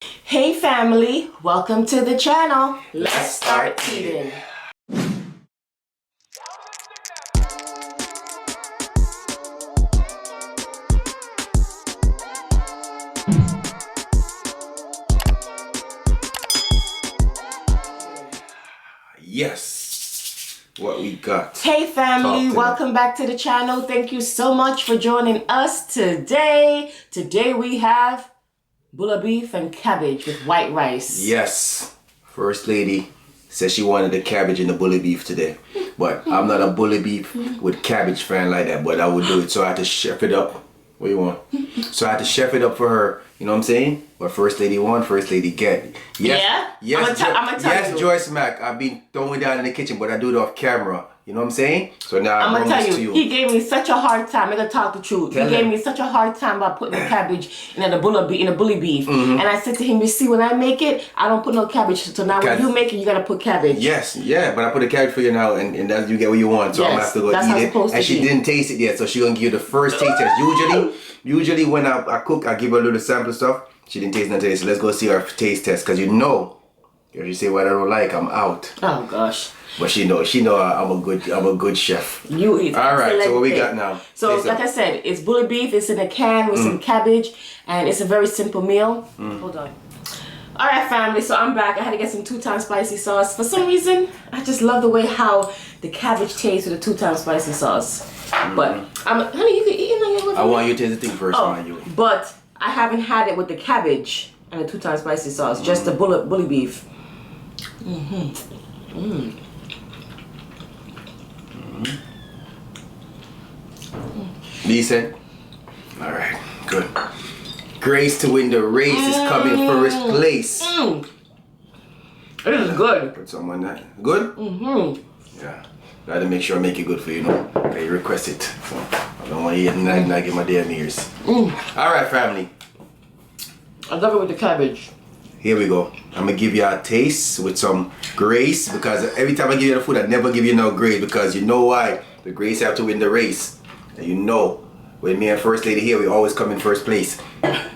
Hey family, welcome to the channel. Let's start eating. Yes, what we got. Hey family, welcome back to the channel. Thank you so much for joining us today. Today we have bulla beef and cabbage with white rice. Yes, First Lady says she wanted the cabbage and the bully beef today. But I'm not a bully beef with cabbage fan like that, but I would do it. So I had to chef it up. What do you want? So I had to chef it up for her. You know what I'm saying? What First Lady want, First Lady get. Yes, yeah? yes, I'm gonna tell you. Joyce Mac, I've been throwing down in the kitchen, but I do it off camera. You know what I'm saying? So now I'm I gonna tell to you, he gave me such a hard time. I'm gonna talk the truth. He gave me such a hard time about putting the cabbage in the bully beef. And I said to him, you see, when I make it, I don't put no cabbage. So now when you make it, you gotta put cabbage. Yes, yeah, but I put a cabbage for you now, and that's you get what you want. So I'm gonna have to go eat it. And she didn't taste it yet, so she gonna give you the first taste test. Usually when I cook, I give her a little sample stuff. She didn't taste nothing, so let's go see her taste test. Cause you know, if you say what I don't like, I'm out. Oh gosh. But she know I'm a good chef. You eat. All right, so what we got now? So like I said, it's bully beef. It's in a can with some cabbage, and it's a very simple meal. Hold on. All right, family. So I'm back. I had to get some 2-time spicy sauce. For some reason, I just love the way how the cabbage tastes with the 2-time spicy sauce. But honey, you can eat it on your. I want you to taste the thing first, But I haven't had it with the cabbage and the 2-time spicy sauce. Just the bully beef. Decent. All right, good. Grace to win the race is coming first place. It is good. Put some on that. Good? Yeah. Gotta make sure I make it good for you, know. Okay, you request it. So I don't want you to not get my damn ears. Alright, family. I love it with the cabbage. Here we go. I'm gonna give you a taste with some grace, because every time I give you the food, I never give you no grace, because you know why? The grace have to win the race. And you know, with me and First Lady here, we always come in first place. Yeah.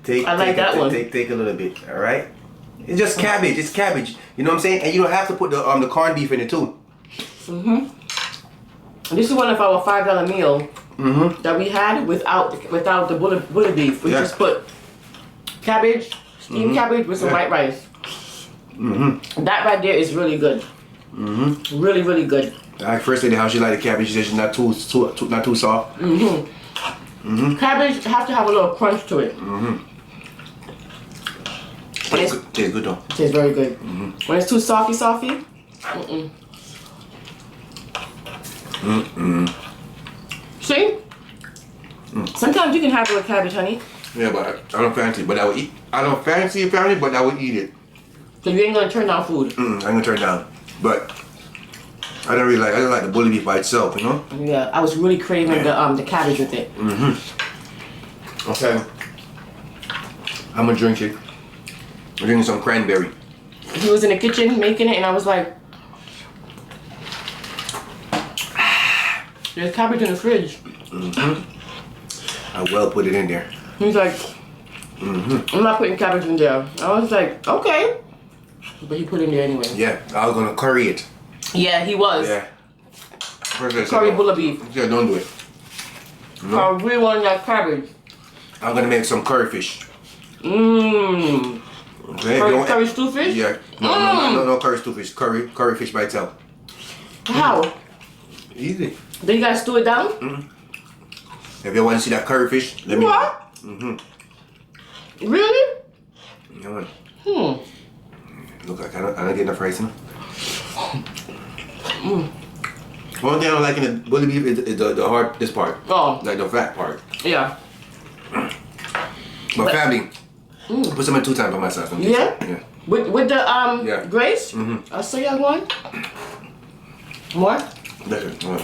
Take a little bit, alright? It's just cabbage, it's cabbage. You know what I'm saying? And you don't have to put the corned beef in it too. This is one of our $5 meal that we had without the bully beef. We just put cabbage, steamed cabbage with some white rice. That right there is really good. Really, really good. Like First Lady, how she like the cabbage? She says she's not too soft. Cabbage have to have a little crunch to it. Tastes good though. Tastes very good. When it's too softy. See? Sometimes you can have it with cabbage, honey. Yeah, but I don't fancy it. But I would eat. I don't fancy it, family, but I would eat it. So you ain't gonna turn down food. I ain't gonna turn it down. But I don't really like. I don't like the bully beef by itself, you know. Yeah, I was really craving the cabbage with it. Okay. I'm gonna drink it. I'm drinking some cranberry. He was in the kitchen making it, and I was like, "There's cabbage in the fridge." I will put it in there. He's like, "I'm not putting cabbage in there." I was like, "Okay," but he put it in there anyway. Yeah, I was gonna curry it. Yeah, he was. Yeah. Curry bulla beef. Yeah, don't do it. No. I really want that cabbage. I'm gonna make some curry fish. Okay. Curry stew fish? Yeah. No curry stew fish. Curry fish by itself. How? Easy. Then you gotta stew it down? If you want to see that curry fish, let me know. Really? Yeah. Look like I don't get enough rice in it. One thing I don't like in the bully beef is the hard, this part. Oh. Like the fat part. Yeah. But family, put some in 2 times on my sauce. Yeah? Yeah. With the grace? I'll show you one. More? More.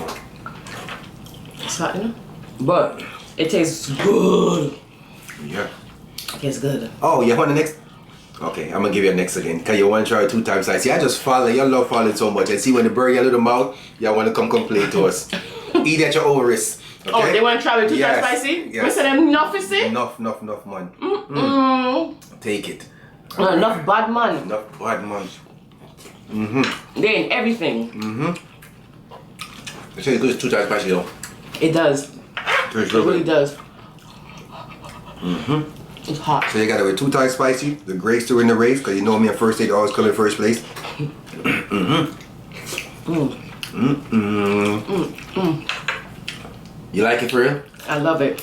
It's hot enough. But it tastes good. Yeah. It tastes good. Oh, you want the next? Okay, I'm gonna give you a next again. Cause you want to try 2 times size. See, I just follow. Y'all love following so much. And see when the bird your little mouth, y'all want to come complain to us. Eat at your own risk. Okay? Oh, they want to try with 2 times Yes, spicy? yes. We said enough, is it? Enough, man. Take it. Enough bad man. Enough bad man. They in everything. I say it goes 2 times spicy though. It does. It really does. It's hot. So you got it with 2 times spicy. The Grace to win the race, because you know me at first aid always come in first place. You like it for real? I love it.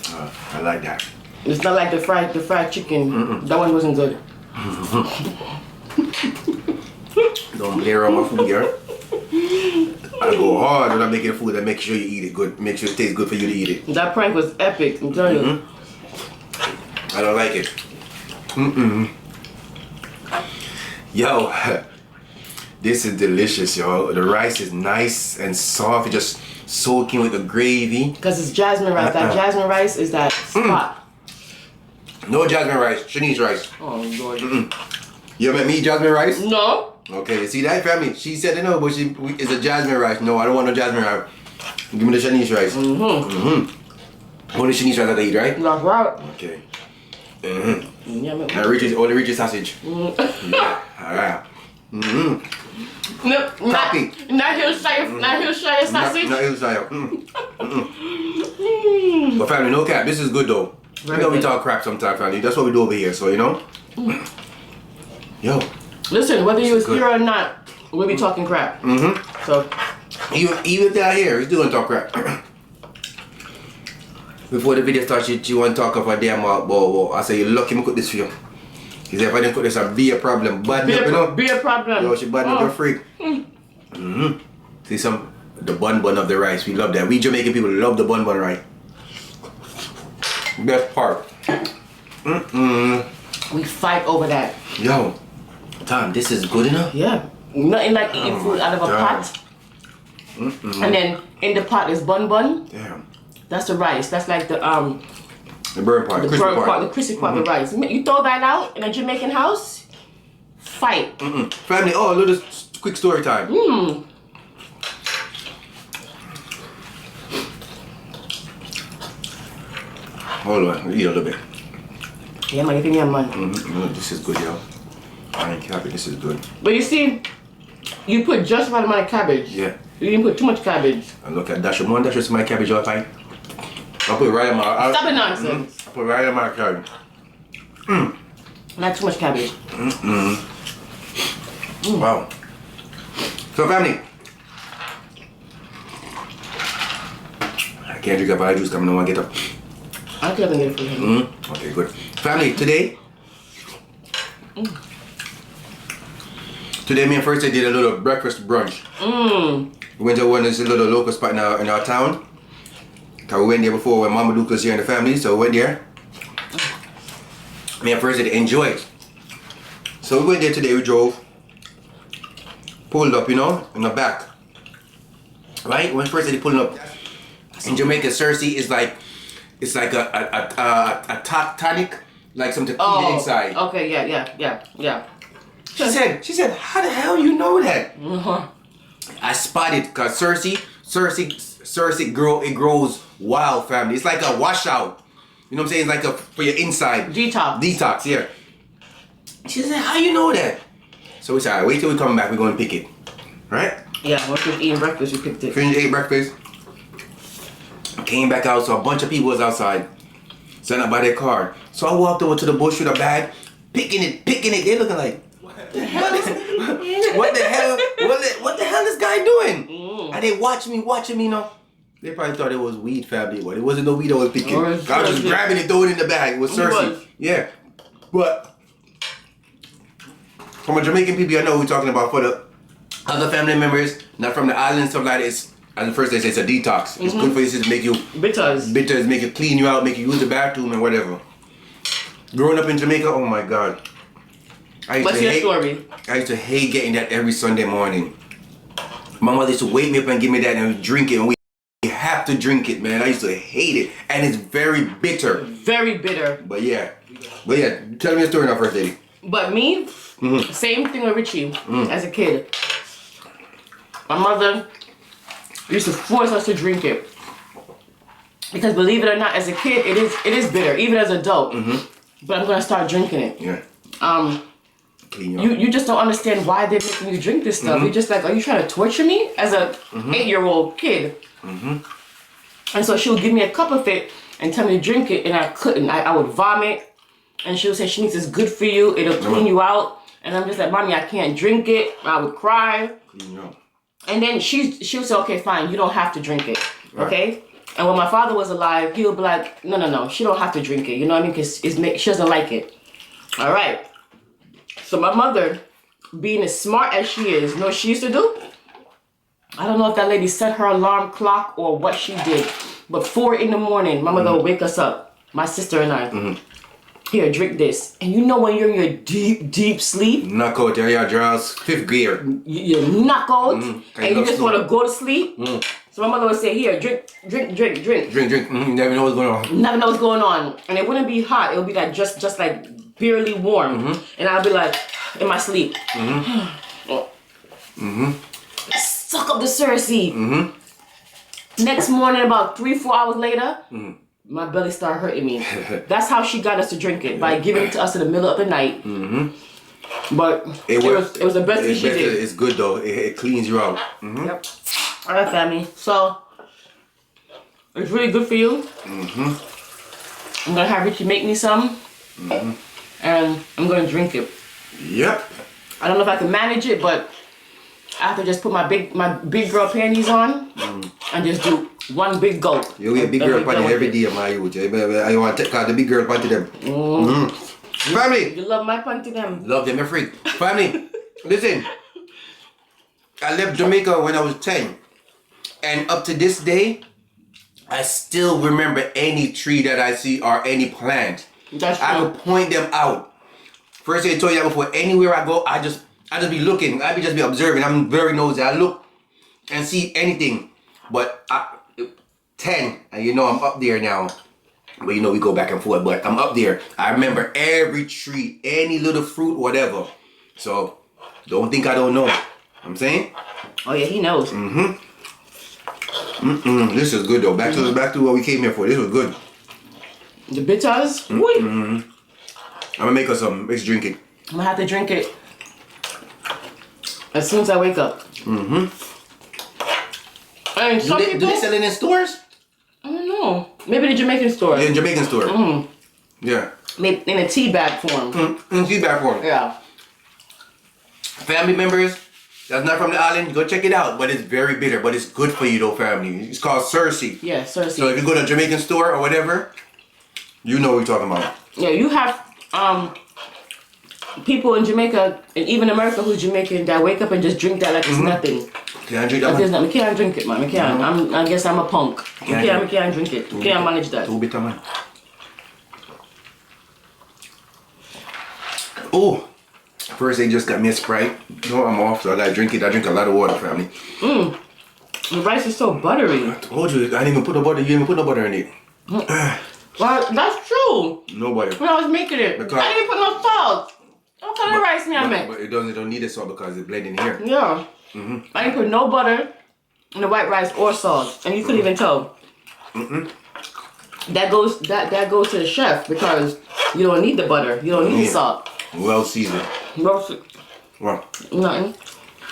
I like that. It's not like the fried chicken. That one wasn't good. Don't play around my food here. I go hard when I'm making food and make sure you eat it good. Make sure it tastes good for you to eat it. That prank was epic, I'm telling you. I don't like it. Yo, this is delicious, yo. The rice is nice and soft. It's just soaking with the gravy. Because it's jasmine rice. That jasmine rice is that spot. No jasmine rice, Shanice rice. Oh, Lord. You ever met me eat jasmine rice? No. Okay, you see that family? She said no, but it's a jasmine rice. No, I don't want no jasmine rice. Give me the Shanice rice. Only Shanice rice I eat, right? That's right. Okay. Yeah, Only Rich's sausage. Yeah, alright. No, Copy. not Hillshire sausage. Not Hillshire. But family, no cap. This is good though. Very you know we good. talk crap sometimes, family. That's what we do over here. So you know. Yo. Listen, whether you was here or not, we'll be talking crap. So Even if they're here, he's doing talk crap. Before the video starts, you want to talk of a damn well, I say you're lucky me cook this for you. Because if I didn't cook this, I'd be a problem. Bad up, you know? be a problem. Yo, she bad up, you're freak. See the bun of the rice. We love that. We Jamaican people love the bun rice. Best part. We fight over that. Yo, Tom, this is good enough? Yeah. Nothing like eating food out of a pot. And then in the pot is bun. Damn. That's the rice. That's like the burn part, the crispy burnt part. part, the crispy part of the rice. You throw that out in a Jamaican house, fight. Family, oh, a little quick story time. Hold on, eat a little bit. Yeah, man, you think man. This is good, yo. I ain't cabbage, this is good. But you see, you put just right amount of cabbage. Yeah. You didn't put too much cabbage. And look at dash one, dash my cabbage all time. I'll put it right in my. Stop it nonsense. I'll put it right in my cabbage. Not too much cabbage. Wow. So family. I can't drink up all the juice because I don't want to get up. I'll get up and get it for you. Okay, good. Family, today me and first I did a little breakfast brunch. We went to one of this little local spot in our town. Cause we went there before when Mama Duke was here in the family, so we went there. Me and first I enjoyed. So we went there today, we drove. Pulled up, you know, in the back. Right? When first I pulling up. In Jamaica, Cersei is like, it's like a tonic, like some tequila inside. Okay, yeah. She said, how the hell you know that? I spotted because Cersei it grows wild, family. It's like a washout. You know what I'm saying? It's like for your inside. Detox, yeah. She said, how you know that? So we said, all right, wait till we come back, we're going to pick it. Right? Yeah, once we're eating breakfast, we picked it. Finished ate breakfast. Came back out, so a bunch of people was outside. Sitting up by their car. So I walked over to the bush with a bag, picking it. They looking like, what the hell is guy doing? And they watching me, you know. They probably thought it was weed, family, but it wasn't no weed I was picking. I was just grabbing it, throwing it in the bag. It was Cersei. Yeah. But from a Jamaican people, I know what we're talking about. For the other family members, not from the island, stuff like this. And first they say it's a detox. It's good for you to make you bitters, make it clean you out, make you use the bathroom and whatever. Growing up in Jamaica, oh my God. What's your story? I used to hate getting that every Sunday morning. My mother used to wake me up and give me that and drink it, and we have to drink it, man. I used to hate it, and it's very bitter. Very bitter. But yeah, tell me a story now, first lady. But me, same thing with Richie as a kid. My mother used to force us to drink it. Because believe it or not, as a kid, it is bitter, even as an adult. But I'm gonna start drinking it. Yeah. Clean You just don't understand why they're making you drink this stuff. You're just like, are you trying to torture me as a 8-year-old kid? And so she would give me a cup of it and tell me to drink it, and I couldn't. I would vomit, and she would say, Shanice, it's good for you. It'll clean you out. And I'm just like, Mommy, I can't drink it. I would cry. Clean you out. And then she would say, okay, fine, you don't have to drink it. Okay? And when my father was alive, he would be like, no, she don't have to drink it. You know what I mean? Because she doesn't like it. All right. So my mother, being as smart as she is, you know what she used to do? I don't know if that lady set her alarm clock or what she did. But 4 in the morning, my mother would wake us up, my sister and I. Here, drink this. And you know when you're in your deep, deep sleep? Knock out your jaws, 5th gear. You knock out and you just want to go to sleep. So my mother would say, here, drink. Drink. You never know what's going on. Never know what's going on. And it wouldn't be hot. It would be like just like barely warm. And I'd be like, in my sleep. Suck up the Cersei. Next morning, about 3-4 hours later, my belly started hurting me. That's how she got us to drink it, by giving it to us in the middle of the night. But it was the best thing she did. It's good though. It cleans you out. Yep. All right, family. So it's really good for you. I'm gonna have Richie make me some, and I'm gonna drink it. Yep. I don't know if I can manage it, but I have to just put my big girl panties on and just do one big gulp. You wear big girl panty every day, my youth. I want to take out the big girl panty them. Family. You love my panty them. Love them, a freak. Family, listen. I left Jamaica when I was 10. And up to this day, I still remember any tree that I see or any plant. That's true. I will point them out. First thing I told you before, anywhere I go, I just be looking. I just be observing. I'm very nosy. I look and see anything. But 10, and you know I'm up there now. But you know we go back and forth, but I'm up there. I remember every tree, any little fruit, whatever. So don't think I don't know. I'm saying? Oh yeah, he knows. This is good though. Back to what we came here for. This was good. The bitters? I'm gonna make us some. Let's drink it. I'm gonna have to drink it as soon as I wake up. And some people, do they sell it in stores? I don't know. Maybe the Jamaican store. Yeah, in Jamaican store. Yeah. Maybe in a tea bag form. In tea bag form. Yeah. Family members, that's not from the island, go check it out. But it's very bitter, but it's good for you though, family. It's called Cersei. Yeah, Cersei. So if you go to a Jamaican store or whatever, you know what we're talking about. Yeah, you have people in Jamaica and even America who's Jamaican that wake up and just drink that like it's nothing. Can't drink that, man? I can't drink it, man. I can't. I guess I'm a punk. I can't drink it. I can't manage that. Too bitter, man. Oh, first they just got me a Sprite. No, I'm off, so I gotta drink it. I drink a lot of water, family. The rice is so buttery. I told you, I didn't even put no butter. You didn't even put no butter in it. Well, that's true. No butter. When I was making it, Because I didn't put no salt. What kind of rice me I make? But it don't need the salt because it's blended in here. Yeah. I didn't put no butter in the white rice or salt, and you couldn't even tell. That goes to the chef because you don't need the butter, you don't need the salt. Well seasoned. Well. Nothing.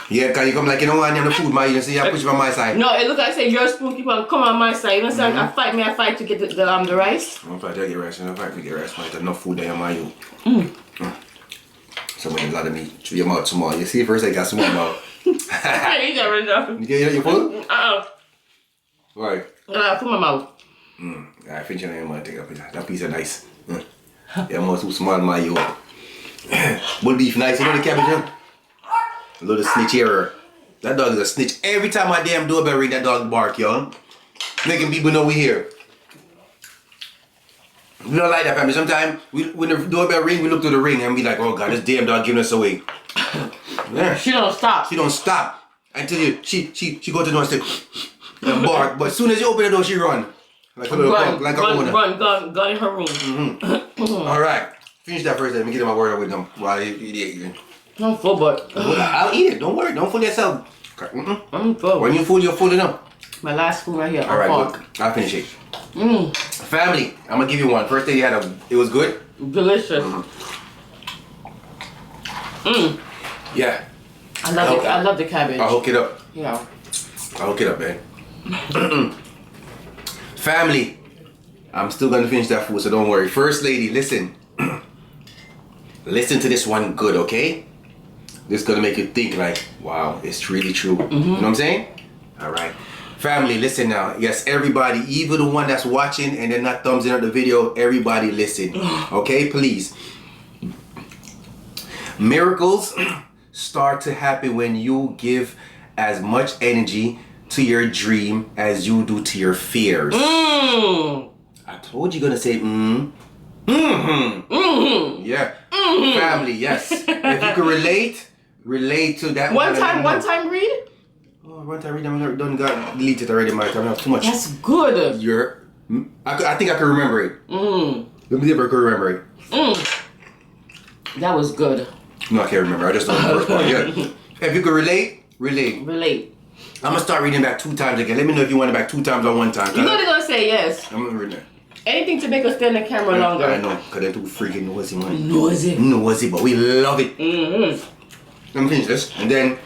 Yeah, cause you come like you don't want the food, man. You see, I push it on my side. No, it look like I say your spoon keep on come on my side. You know what I'm saying? I fight to get the rice. I'm fight to get rice. I'm fight to get rice. Man, enough food there, man. Somebody a lot of meat. Chew your mouth small. You see, first I got small mouth. I ain't got rid of. You get your food? Right. Put my mouth. I finish it. I'm gonna take that piece of nice. Yeah, I'm too small, man. You. Bull beef nice. You know the cabbage, huh? A little snitch error. That dog is a snitch. Every time my damn doorbell ring, that dog bark, yo. Making people know we here. We don't like that, family. Sometimes when the doorbell ring, we look through the ring and be like, oh God, this damn dog giving us away. Yeah. She don't stop. She don't stop until she go to the door and say and bark. But as soon as you open the door, she run. Like a little punk, like a owner. Run in her room. All right. Finish that first. Let me get my word with them while you eat. I'm full, but I'll eat it. Don't worry. Don't fool yourself. I'm full. When you full, you're full enough. My last spoon right here. All right, good. I'll finish it. Family, I'm gonna give you one. First day you had it was good? Delicious. Yeah. I love the cabbage. I'll hook it up. Yeah. I'll hook it up, man. Family, I'm still gonna finish that food, so don't worry. First lady, listen. Listen to this one good, okay? This is gonna make you think like, wow, it's really true. You know what I'm saying? All right. Family, listen now. Yes, everybody, even the one that's watching and they're not thumbsing up the video, everybody listen. Okay, please. Miracles start to happen when you give as much energy to your dream as you do to your fears. I told you gonna say yeah. Family, yes. If you can relate to that one time read. Oh, one time read. I'm done. Got deleted already. My time. I have too much. That's good. I think I can remember it. Let me see if I can remember it. That was good. No, I can't remember. I just don't know the first part. Yeah. If you can relate. I'm gonna start reading back 2 times again. Let me know if you want it back 2 times or 1 time. You're gonna say yes. I'm gonna read that. Anything to make us stay on the camera longer. I know, cause they're too freaking noisy, man. Noisy, but we love it. Let me finish this, and then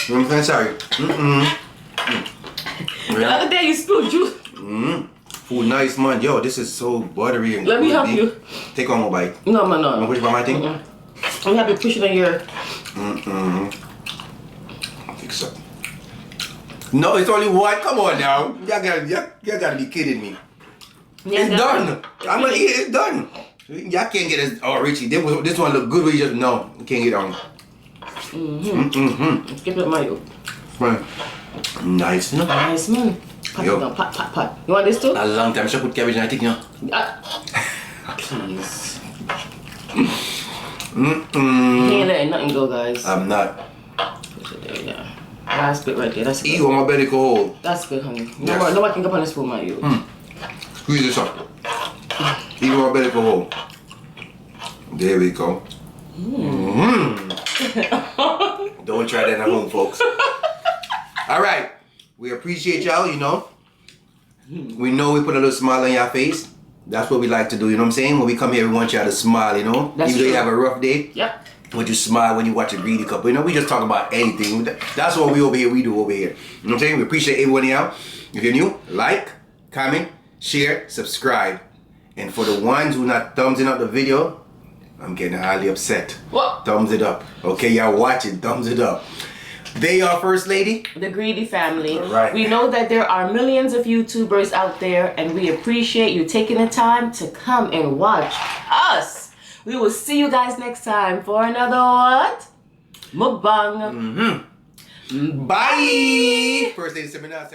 I'm sorry. The other day you spilled juice. Food nice, man. Yo, this is so buttery and. Let me help you. Take one more bite. No. You wanna push by my thing? I'm happy pushing on your. Fix up. No, it's only one. Come on now. You gotta be kidding me. Yes, it's done. I'm gonna eat it. It's done. Y'all can't get this. Oh, Richie, this one look good. But you just no. You can't get on. Skip it, Mario. Nice, no? Nice, man. Pat it down. Pat. You want this too? A long time. Should I put cabbage in? I think, no. Please. You ain't letting nothing go, guys. I'm not. Yeah. Last bit right there. That's good. Eat what my belly can hold. That's good, honey. Yes. Nobody can go on this spoon, Mario. Squeeze this up. Eat what my belly can hold. There we go. Don't try that at home, folks. All right. We appreciate y'all, you know. We know we put a little smile on your face. That's what we like to do, you know what I'm saying? When we come here, we want y'all to smile, you know? That's Even though true. you have a rough day. Yep. Would you smile when you watch a greedy couple? You know, we just talk about anything. That's what we do over here. You know what I'm saying? We appreciate everyone out. If you're new, like, comment, share, subscribe. And for the ones who not thumbsing up the video, I'm getting highly upset. What? Thumbs it up. Okay, y'all watching, thumbs it up. They are First Lady. The Greedy family. All right. We know that there are millions of YouTubers out there, and we appreciate you taking the time to come and watch us. We will see you guys next time for another what? Mukbang. Bye. First Lady seminar.